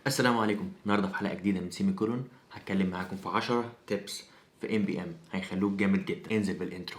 السلام عليكم. النهارده في حلقه جديده من سيميكولون هتكلم معاكم في 10 تيبس في NPM هيخلوك جامد جدا. انزل بالانترو.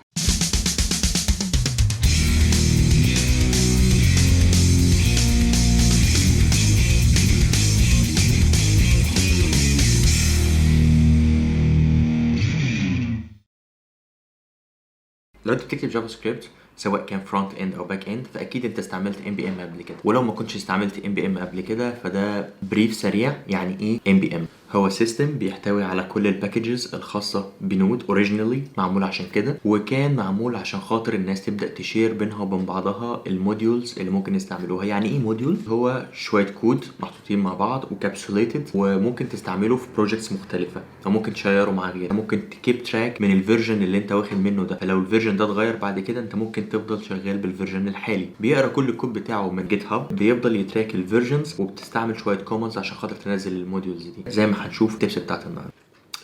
لو انت بتكتب جافا سكريبت سواء كان فرونت اند او باك اند فاكيد انت استعملت NPM قبل كده، ولو ما كنتش استعملت NPM قبل كده فده بريف سريع. يعني ايه NPM؟ هو سيستم بيحتوي على كل الباكجز الخاصه بنود اوريجينالي معمول عشان كده، وكان معمول عشان خاطر الناس تبدا تشير بينها وبين بعضها الموديولز اللي ممكن يستعملوها. يعني ايه موديول؟ هو شويه كود محطوطين مع بعض وكابسوليتد، وممكن تستعمله في بروجكتس مختلفه او ممكن تشيره مع غيره. ممكن تكيب تراك من الفيرجن اللي انت واخد منه ده، فلو الفيرجن ده اتغير بعد كده انت ممكن تفضل شغال بالفيرجن الحالي. بيقرا كل الكود بتاعه من جيت هاب، بيفضل يتراك الفيرجنز، وبتستعمل شويه كومنتس عشان خاطر تنزل الموديولز دي زي ما هنشوف التيبس بتاعت النهارده.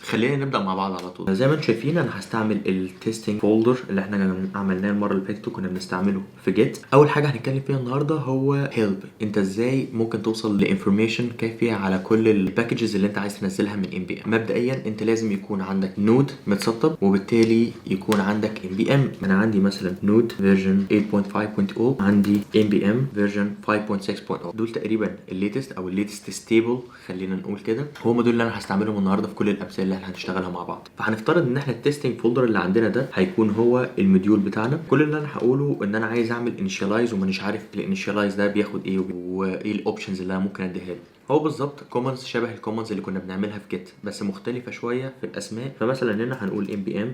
خلينا نبدا مع بعض على طول. زي ما انتم شايفين انا هستعمل التستنج فولدر اللي احنا عملناه المره اللي فاتت وكنا بنستعمله في جيت. اول حاجه هنتكلم فيها النهارده هو هيلب. انت ازاي ممكن توصل لانفورميشن كافيه على كل الباكجز اللي انت عايز تنزلها من NPM. مبدئيا انت لازم يكون عندك نود متسطب، وبالتالي يكون عندك NPM. انا عندي مثلا نود فيرجن 8.5.0، عندي NPM فيرجن 5.6.0. دول تقريبا الليتست او الليتست ستيبل، خلينا نقول كده. هم دول اللي انا هستعملهم النهارده في كل الامثله اللي احنا هنشتغلها مع بعض. فهنفترض ان احنا التستنج فولدر اللي عندنا ده هيكون هو الموديول بتاعنا. كل اللي انا هقوله ان انا عايز اعمل انيشالايز، ومانيش عارف الانيشالايز ده بياخد ايه وايه الاوبشنز اللي انا ممكن اديها له. هو بالظبط كومنتس شبه الكومنتس اللي كنا بنعملها في جيت بس مختلفه شويه في الاسماء. فمثلا هنا هنقول NPM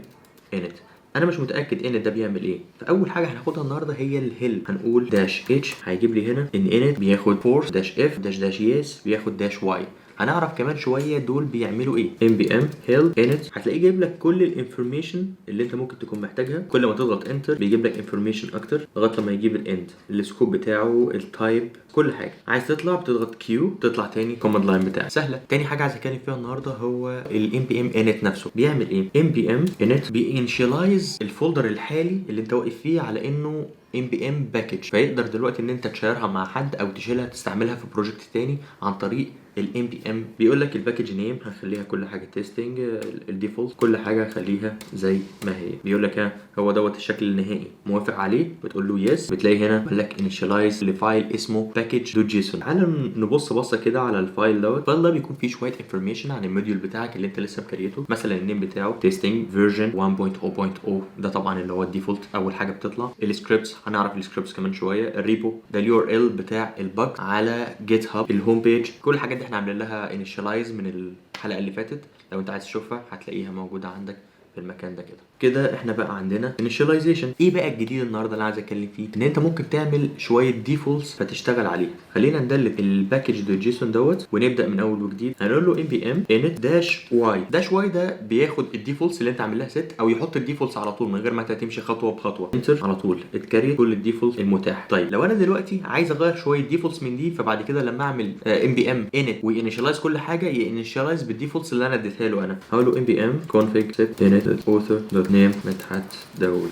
init. انا مش متاكد ان ده بيعمل ايه، فاول حاجه هناخدها النهارده هي الهيلب. هنقول داش اتش هيجيب لي هنا ان init بياخد فورس داش اف داش يس بياخد داش واي. هنعرف كمان شويه دول بيعملوا ايه. NPM help init هتلاقيه جايب لك كل الانفورميشن اللي انت ممكن تكون محتاجها. كل ما تضغط انتر بيجيب لك انفورميشن اكتر لغايه لما يجيب الاند، السكوب بتاعه، التايب، كل حاجه. عايز تطلع بتضغط كيو تطلع تاني كوماند لاين بتاعك سهله. تاني حاجه عايز اتكلم فيها النهارده هو NPM init نفسه بيعمل ايه. NPM init بينشلايز الفولدر الحالي اللي انت واقف فيه على انه NPM باكج، فيقدر دلوقتي ان انت تشيرها مع حد او تشيلها تستعملها في بروجكت تاني عن طريق NPM. بيقول لك الباكج نيم هنخليها كل حاجه تيستنج، الديفولت كل حاجه خليها زي ما هي. بيقول لك هو دوت الشكل النهائي، موافق عليه بتقول له يس. بتلاقي هنا بيقول لك انيشالايز لفايل اسمه package.json. تعالى نبص بصه كده على الفايل دوت. الفايل ده بيكون فيه شويه انفورميشن عن الموديول بتاعك اللي انت لسه مكريته. مثلا النيم بتاعه تيستنج فيرجن 1.0.0، ده طبعا اللي هو الديفولت اول حاجه بتطلع. السكريبتس هنعرف السكريبتس كمان شويه. الريبو ده الURL بتاع الباج على جيت هاب. الهوم بيج كل الحاجات دي احنا عاملين لها انيشالايز من الحلقه اللي فاتت، لو انت عايز تشوفها هتلاقيها موجوده عندك في المكان ده كده احنا بقى عندنا initialization. ايه بقى الجديد النهارده اللي عايز اتكلم فيه؟ ان انت ممكن تعمل شويه ديفولتس فتشتغل عليها. خلينا ندلت الباكج دوت جيسون دوت ونبدا من اول وجديد. هنقول له NPM init داش واي. داش واي ده بياخد الديفولتس اللي انت عامل لها ست، او يحط الديفولتس على طول من غير ما انت تمشي خطوه بخطوه. انتر على طول اتكريت كل الديفولتس المتاح. طيب لو انا دلوقتي عايز اغير شويه ديفولتس من دي، فبعد كده لما اعمل NPM init وانيشالايز كل حاجه يانيشالايز بالديفولتس اللي انا اديتها له. انا هقول له NPM config set init author نيم مدحت داود.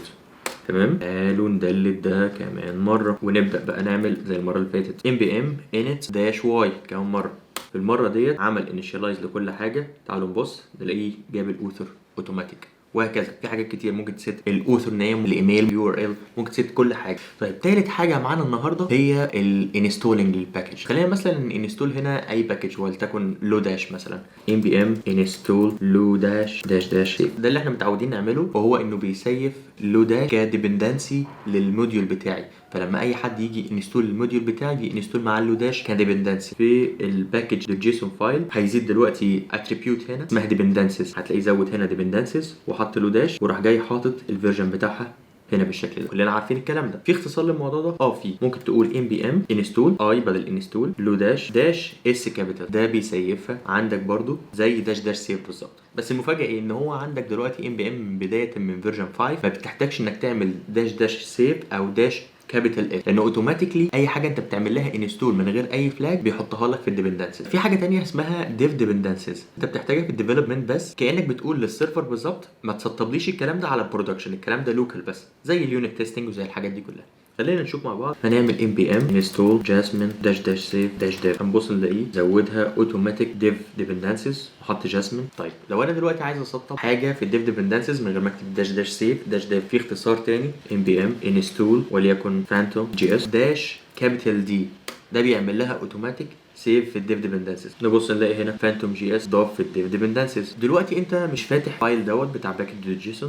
تمام. قالوا ندلت ده كمان مره ونبدا بقى نعمل زي المره اللي فاتت NPM init داش واي كمان مره. في المره ديت عمل انيشالايز لكل حاجه. تعالوا نبص نلاقيه جاب الاوثر اوتوماتيك، وهكذا. في حاجات كتير ممكن تسيت الاوثر نيم، الايميل، URL، ممكن تسيت كل حاجه. طيب تالت حاجه معانا النهارده هي الانستولينج للباكج. خلينا مثلا انستول هنا اي باكج ولتكن لو داش مثلا NPM install لو داش داش داش. ده اللي احنا متعودين نعمله، وهو انه بيسيف لو داش كديبندنسي للموديول بتاعي. فلما اي حد يجي انستول الموديول بتاعي بينستول مع اللو داش كديبندنسي في الباكج دوت جيسون فايل. هيزيد دلوقتي اتريبيوت هنا اسمها ديبندنسز، هتلاقيه زود هنا ديبندنسز وحط له داش وراح جاي حاطط الفيرجن بتاعها هنا بالشكل ده. كلنا عارفين الكلام ده. في اختصار للموضوع ده؟ في ممكن تقول NPM install اي بدل انستول لو داش داش اس كابيتال. ده بيسيفها عندك برضو زي داش داش سيف بالظبط. بس المفاجاه ايه؟ ان هو عندك دلوقتي NPM بدايه من فيرجن 5 ما بتحتاجش انك تعمل داش داش سيف او داش كابيتال اف، لانه اوتوماتيكلي اي حاجه انت بتعمل لها انستول من غير اي فلاج بيحطها لك في الديبندنسز. في حاجه تانية اسمها ديف ديبندنسز، انت بتحتاجها في الديفلوبمنت بس، كانك بتقول للسيرفر بالظبط ما تسطبليش الكلام ده على البرودكشن، الكلام ده لوكال بس، زي اليونت تيستنج وزي الحاجات دي كلها. خلينا نشوف مع بعض. هنعمل npm install jasmine -- save -dev. هنبص نلاقيه زودها automatic dev dependencies وحط جاسمين. طيب لو انا دلوقتي عايز اسطب حاجه في الديف ديبندنسز من غير ما اكتب -save -dev، في اختصار تاني npm install وليكن phantom js -capital D، ده بيعمل لها اوتوماتيك سيف في الديف ديبندنسز. نبص نلاقي هنا فانتوم جي اس ضاف في الديف ديبندنسز. دلوقتي انت مش فاتح فايل بتاع باكج.json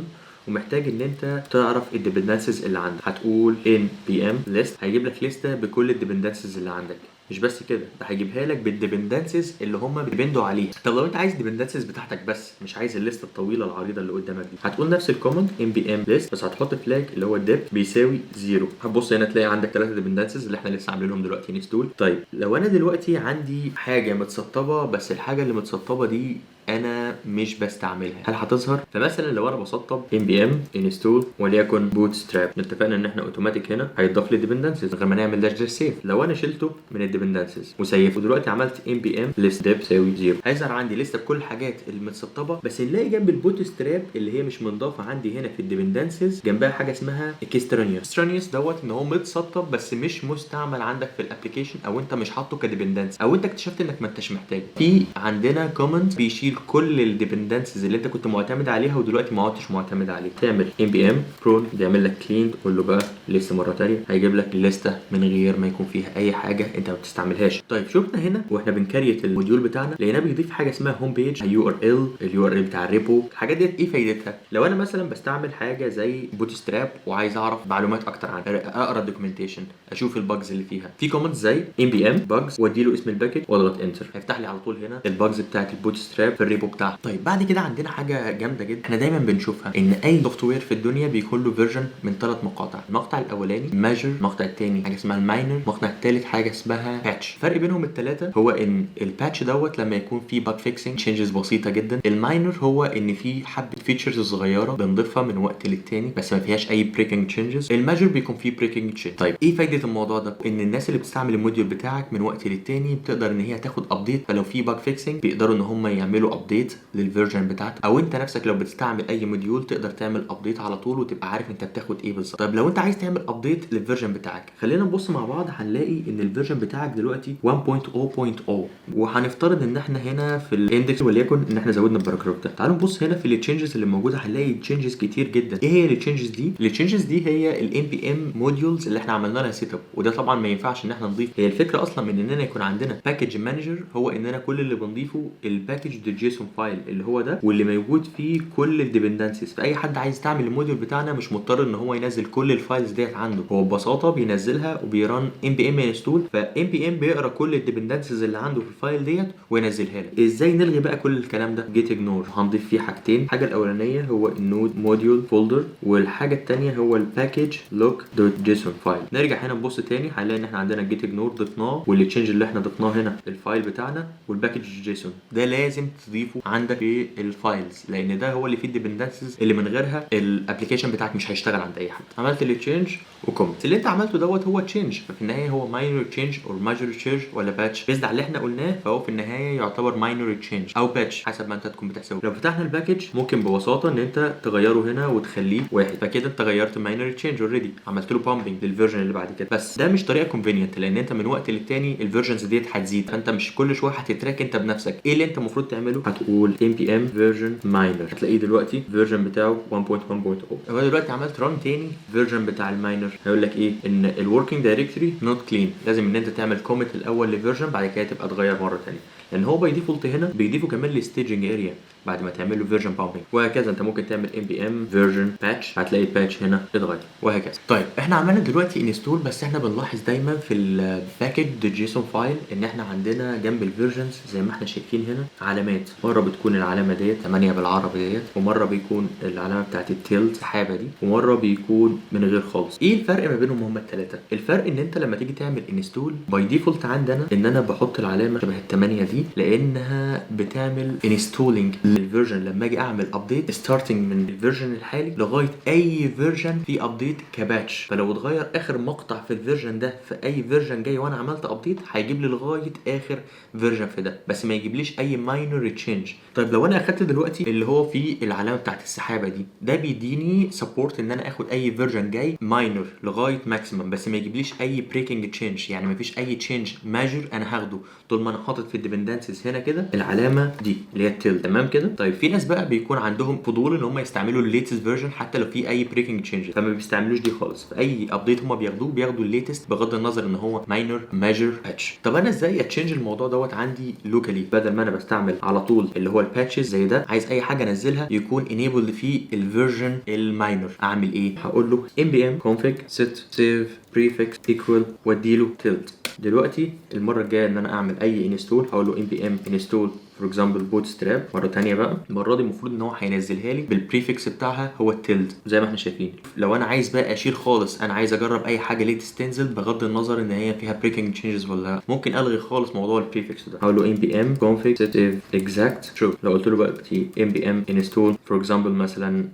ومحتاج ان انت تعرف الديبندنسز اللي عندك. هتقول npm list، هيجيب لك لسته بكل الديبندنسز اللي عندك. مش بس كده، ده هيجيبها لك بالديبندنسز اللي هم بيدبندوا عليها. طب لو انت عايز الديبندنسز بتاعتك بس مش عايز الليسته الطويله العريضه اللي قدامك دي، هتقول نفس الكوماند npm list بس هتحط فلاج اللي هو الديب بيساوي 0. هتبص هنا تلاقي عندك 3 ديبندنسز اللي احنا لسه عاملينهم دلوقتي انستول. طيب لو انا دلوقتي عندي حاجه متسطبه بس الحاجه اللي متسطبه دي انا مش بستعملها، هل هتظهر؟ فمثلا لو انا بسطب npm install وليكن bootstrap، اتفقنا ان احنا اوتوماتيك هنا هيضاف لي ديبندنسز غير ما نعمل داش سيف. لو انا شلته من الديبندنسز وسيفه ودلوقتي عملت npm list deb يساوي 0، هيظهر عندي لسته بكل الحاجات المتسطبه، بس نلاقي جنب البوتستراب اللي هي مش منضافه عندي هنا في الديبندنسز جنبها حاجه اسمها extraneous ان هو متسطب بس مش مستعمل عندك في الابلكيشن، او انت مش حاطه كديبندنس، او انت اكتشفت انك ما انتش محتاجه. في عندنا كومنت بيشيل كل الديبندنسز اللي انت كنت معتمد عليها ودلوقتي ما عدتش معتمد عليه. تعمل npm prone بيعمل لك كلين، تقول له بقى لسه مره ثانيه، هيجيب لك الليسته من غير ما يكون فيها اي حاجه انت ما بتستعملهاش. طيب شفنا هنا واحنا بنكريت الموديول بتاعنا لقيناه بيضيف حاجه اسمها هوم بيج، اليو ار ال بتاع الريبو. الحاجات ديت ايه فايدتها؟ لو انا مثلا بستعمل حاجه زي بوتستراب وعايز اعرف معلومات اكتر عنها، اقرا الدوكيومنتيشن، اشوف الباجز اللي فيها، في كومنت زي npm bugs وادي له اسم الباكج واضغط انتر، هيفتح لي على طول هنا الباجز بتاعت البوتستراب في الريبو بتاعه. طيب بعد كده عندنا حاجه جامده جدا احنا دايما بنشوفها، ان اي سوفت وير في الدنيا بيكون له فيرجن من 3 مقاطع. المقطع الاولاني ميجر، المقطع الثاني حاجه اسمها الماينر، المقطع الثالث حاجه اسمها باتش. الفرق بينهم الثلاثه هو ان الباتش لما يكون فيه باج فيكسنج تشينجز بسيطه جدا. الماينر هو ان في حبه فيتشرز صغيره بنضيفها من وقت للتاني بس ما فيهاش اي بريكنج تشينجز. الميجر بيكون فيه بريكنج تشينج. طيب ايه فايده الموضوع ده؟ ان الناس اللي بتستعمل الموديول بتاعك من وقت للتاني بتقدر ان هي تاخد ابديت، فلو في باج فيكسنج بيقدروا ان هم يعملوا ابديت للفيرجن بتاعتك، او انت نفسك لو بتستعمل اي موديول تقدر تعمل ابديت على طول وتبقى عارف انت بتاخد ايه بالظبط. طيب لو انت عايز تعمل ابديت للفيرجن بتاعك، خلينا نبص مع بعض. هنلاقي ان الفيرجن بتاعك دلوقتي 1.0.0 وهنفترض ان احنا هنا في الاندكس وليكن ان احنا زودنا الباراجراف ده. تعالوا نبص هنا في التشينجز اللي موجوده، هنلاقي تشينجز كتير جدا. ايه هي التشينجز دي؟ التشينجز دي هي الان بي ام موديولز اللي احنا عملنا لها سيت اب، وده طبعا ما ينفعش ان احنا نضيف. هي الفكره اصلا من اننا يكون عندنا باكج مانجر، هو اننا كل اللي بنضيفه الباكج.json فايل اللي هو ده، واللي موجود فيه كل الديبندنسز. فاي حد عايز يستعمل الموديول بتاعنا مش مضطر ان هو ينزل كل الفايلز ديت عنده، هو ببساطه بينزلها وبيران npm انستول، فnpm بيقرا كل الديبندنسز اللي عنده في الفايل ديت وينزلها لك. ازاي نلغي بقى كل الكلام ده؟ جيت اجنور. هنضيف فيه حاجتين، الحاجه الاولانيه هو النود موديول فولدر، والحاجه الثانيه هو الباكج look.json فايل. نرجع هنا نبص تاني هنلاقي ان احنا عندنا جيت اجنور ضفناه، والتشينج اللي احنا ضفناه هنا الفايل بتاعنا والباكج جيسون ده لازم تضيفه عندك في الفايلز، لان ده هو اللي فيه الديبندنسز اللي من غيرها الابلكيشن بتاعك مش هيشتغل عند اي حد. عملت التشينج وكومنت اللي انت عملته هو تشينج، ففي النهايه هو ماينور تشينج او ماجور تشينج ولا باتش، بيزد على اللي احنا قلناه، فهو في النهايه يعتبر ماينور تشينج او باتش حسب ما انت تكون بتحسبه. لو فتحنا الباكج ممكن ببساطه ان انت تغيره هنا وتخليه واحد، فكده انت غيرت ماينور تشينج اوريدي، عملت له بامبنج للفيرجن اللي بعد كده. بس ده مش طريقه كونفينينت، لان انت من وقت للتاني الفيرجنز ديت هتزيد، فانت مش كل شويه هتتراك انت بنفسك. ايه اللي انت المفروض تعمله؟ هتقول npm version minor، هتلاقيه دلوقتي الفيرجن بتاعه 1.1.0. لو دلوقتي عملت ران تاني الفيرجن بتاع الماينر هيقول لك ايه؟ ان الوركينج دايركتوري نوت كلين، لازم ان انت تعمل كوميت الاول للفيرجن بعد كده تبقى تغير مره ثانيه، لان هو باي ديفولت هنا بيضيفوا كمان للستيجنج اريا بعد ما تعمل له فيرجن بامبنج، وهكذا. انت ممكن تعمل npm version patch هتلاقي الباتش هنا اتغير وهكذا. طيب احنا عملنا دلوقتي انستول، بس احنا بنلاحظ دايما في الباكج.json فايل ان احنا عندنا جنب الفيرجنز زي ما احنا شايفين هنا علامات، مره بتكون العلامه ديت 8 بالعربي ديت، ومره بيكون العلامه بتاعت التيل سحابه دي، ومره بيكون من غير خالص. ايه الفرق ما بينهم هما الثلاثه؟ الفرق ان انت لما تيجي تعمل انستول باي ديفولت عندنا ان انا بحط العلامه شبه ال8 دي دي لانها بتعمل انستولينج للفيرجن لما اجي اعمل ابديت ستارتنج من الفيرجن الحالي لغايه اي فيرجن في ابديت كباتش. فلو اتغير اخر مقطع في الفيرجن ده في اي فيرجن جاي وانا عملت ابديت هيجيب لي لغايه اخر فيرجن في ده، بس ما يجيبليش اي ماينور تشينج. طيب لو انا اخدت دلوقتي اللي هو فيه العلامه بتاعت السحابه دي، ده بيديني سبورت ان انا اخد اي فيرجن جاي ماينور لغايه ماكسيمم، بس ما يجيبليش اي بريكنج تشينج، يعني ما فيش اي تشينج ماجر انا هاخده طول ما انا حاطط في الديبندنسز هنا كده العلامه دي اللي هي التيل. تمام كده. طيب في ناس بقى بيكون عندهم فضول ان هم يستعملوا الليتست فيرجن حتى لو في اي بريكنج تشينج، فما بيستعملوش دي خالص. في اي ابديت هم بياخدوا الليتست بغض النظر ان هو ماينور ماجر باتش. طب انا ازاي اتشينج الموضوع دوت عندي لوكالي بدل ما انا بستعمل على طول اللي هو الباتشز زي ده؟ عايز اي حاجه انزلها يكون انيبل فيه الفيرجن الماينور. اعمل ايه؟ هقول له npm config set save prefix equal واديله tilt. دلوقتي المره الجايه ان انا اعمل اي انستول هقول له npm install فور اكزامبل بوتستراب مره ثانيه بقى. المره دي المفروض ان هو هينزلها لي بالبريفكس بتاعها هو التيلد زي ما احنا شايفين. لو انا عايز بقى اشيل خالص، انا عايز اجرب اي حاجه ليتست تنزل بغض النظر ان هي فيها بريكنج تشينجز ولا ممكن الغي خالص موضوع البريفكس ده. هقول له npm config set exact true. لو قلت له بقى npm install فور اكزامبل مثلا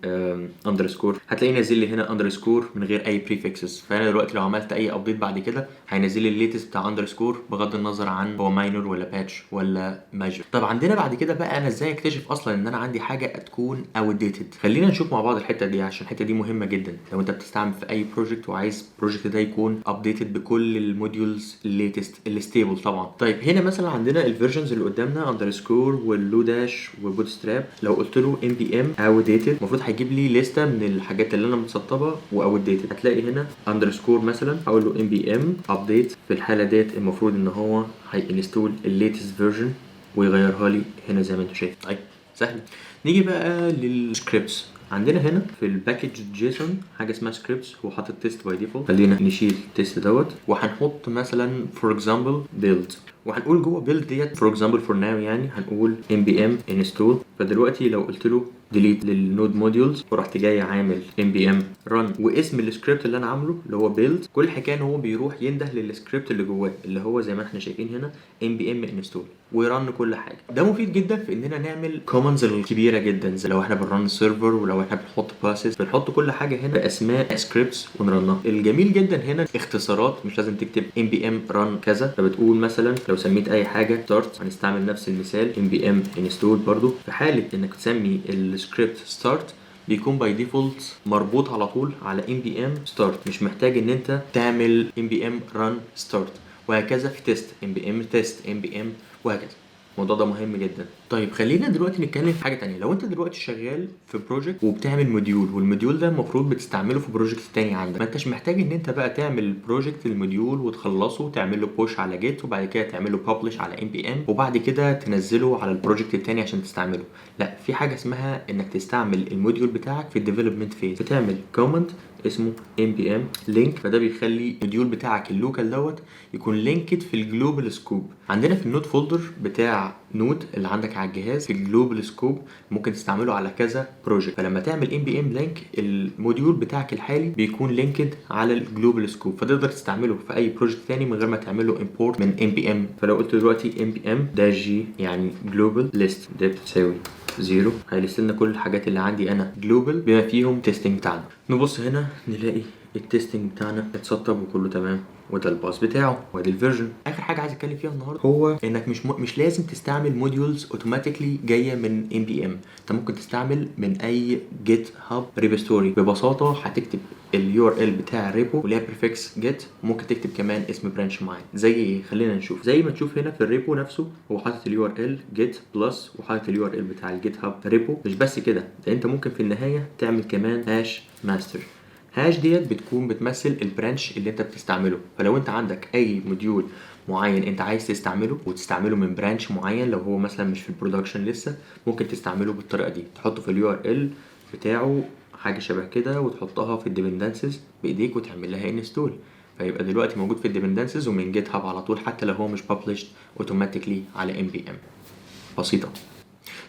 اندرسكور هتلاقيه نازل لي هنا اندرسكور من غير اي بريفكسز. فانا دلوقتي لو عملت اي ابديت بعد كده هينزل لي الليتست بتاع اندرسكور بغض النظر عن هو ماينور ولا باتش ولا ماجر. طبعا عندنا بعد كده بقى انا ازاي اكتشف اصلا ان انا عندي حاجه تكون اوتديتد. خلينا نشوف مع بعض الحته دي عشان الحته دي مهمه جدا لو انت بتستعمل في اي بروجكت وعايز البروجكت ده يكون ابديتد بكل الموديولز الليتست الستيبل طبعا. طيب هنا مثلا عندنا الفيرجنز اللي قدامنا اندرسكور واللو داش وبوتستراب. لو قلت له npm outdated المفروض هيجيب لي لسته من الحاجات اللي انا متسطبه واوتديتد. هتلاقي هنا اندرسكور مثلا هقول له npm update. في الحاله ديت المفروض ان هو هينستول الليتست فيرجن ويغيرها لي هنا زي ما انتم شايفين. طيب سهل. نيجي بقى للسكريبتس. عندنا هنا في الباكج جيسون حاجه اسمها سكريبتس، هو حاطط تيست باي ديفولت. خلينا نشيل التيست دوت وهنحط مثلا فور اكزامبل بيلد، وهنقول جوه بيلد ديت فور اكزامبل فور ناو يعني هنقول npm install. فدلوقتي لو قلت له ديليت للنود موديولز ورحت جاي عامل npm run واسم السكريبت اللي انا عامله اللي هو build، كل حكايه ان هو بيروح ينده للسكريبت اللي جواه اللي هو زي ما احنا شايفين هنا npm install ويرن كل حاجه. ده مفيد جدا في اننا نعمل كوماندز الكبيره جدا زي لو احنا بنرن سيرفر ولو احنا بنحط باسز بنحط كل حاجه هنا باسماء سكريبتس ونرنها. الجميل جدا هنا اختصارات، مش لازم تكتب npm run كذا. فبتقول مثلا لو سميت اي حاجه start هنستعمل نفس المثال npm install برضو. في حاله انك تسمي السكريبت start بيكون باي ديفولت مربوط على طول على npm start، مش محتاج ان انت تعمل npm run start، وهكذا في تيست npm test npm وهكذا. الموضوع ده مهم جدا. طيب خلينا دلوقتي نتكلم في حاجه تانية. لو انت دلوقتي شغال في بروجكت وبتعمل موديول والموديول ده المفروض بتستعمله في بروجكت تاني عندك، ما انتش محتاج ان انت بقى تعمل بروجكت الموديول وتخلصه وتعمل له بوش على جيت وبعد كده تعمل له ببلش على npm وبعد كده تنزله على البروجكت التاني عشان تستعمله. لا، في حاجه اسمها انك تستعمل الموديول بتاعك في الديفلوبمنت فيز. بتعمل كومنت اسمه npm link، فده بيخلي الموديول بتاعك اللوكال دوت يكون لينكد في الجلوبال سكوب. عندنا في النود فولدر بتاع نود اللي عندك على الجهاز في الجلوبال سكوب ممكن تستعمله على كذا بروجكت. فلما تعمل npm link الموديول بتاعك الحالي بيكون لينكد على الجلوبال سكوب، فتقدر تستعمله في اي بروجكت ثاني من غير ما تعمله import من npm. فلو قلت دلوقتي npm -g يعني global list ده بتساوي 0 هيلست لنا كل الحاجات اللي عندي انا جلوبال بما فيهم تيستنج بتاعنا. نبص هنا نلاقي التيستنج بتاعنا اتسطب وكله تمام، وده الباص بتاعه وادي الفيرجن. اخر حاجه عايز اتكلم فيها النهارده هو انك مش لازم تستعمل موديولز اوتوماتيكلي جايه من npm. انت ممكن تستعمل من اي جيت هاب ريبوستوري. ببساطه هتكتب اليو ار ال بتاع الريبو وليها بريفكس جيت، وممكن تكتب كمان اسم برانش معين. زي ايه؟ خلينا نشوف. زي ما تشوف هنا في الريبو نفسه هو حاطط اليو ار ال جيت بلس وحاطط اليو ار ال بتاع الجيت هاب ريبو. مش بس كده، ده انت ممكن في النهايه تعمل كمان هاش ماستر. هاش ديت بتكون بتمثل البرانش اللي انت بتستعمله. فلو انت عندك اي موديول معين انت عايز تستعمله وتستعمله من برانش معين، لو هو مثلا مش في البرودكشن لسه، ممكن تستعمله بالطريقه دي. تحطه في اليو ار ال بتاعه حاجه شبه كده وتحطها في الديبندنسز بايديك وتعمل لها انستول، فيبقى دلوقتي موجود في الديبندنسز ومن جيت هاب على طول حتى لو هو مش بابلشد اوتوماتيكلي على npm. بسيطه.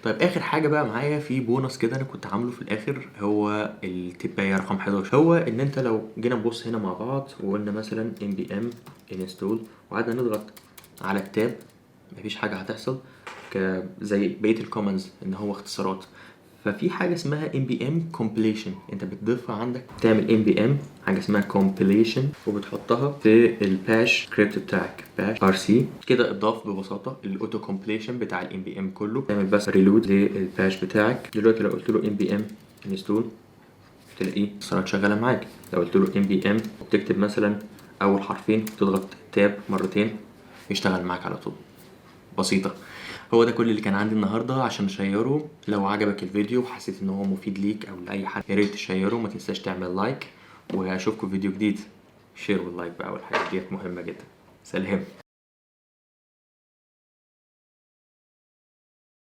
طيب اخر حاجه بقى معايا في بونص كده انا كنت عامله في الاخر، هو التبايه رقم 11. هو ان انت لو جينا نبص هنا مع بعض وقلنا مثلا npm install وقعدنا نضغط على التاب مفيش حاجه هتحصل زي بقيه الكومنز ان هو اختصارات. ففي حاجه اسمها NPM compilation، انت بتضيفها عندك، تعمل NPM حاجه اسمها compilation وبتحطها في الباش سكريبت بتاعك، باش rc كده. اضاف ببساطه الاوتو كومبليشن بتاع NPM كله. تعمل بس ريلود للباش بتاعك. دلوقتي لو قلت له NPM install تلاقيه الصراحة شغالة معاك. لو قلت له NPM وبتكتب مثلا اول حرفين، تضغط تاب مرتين، يشتغل معاك على طول. بسيطة. هو ده كل اللي كان عندي النهاردة عشان اشيره. لو عجبك الفيديو وحسيت ان هو مفيد ليك او لاي حد، يا ريت تشيره، ما تنساش تعمل لايك، واشوفكم في فيديو جديد. شير واللايك بقى والحاجات ديت مهمة جدا. سلام.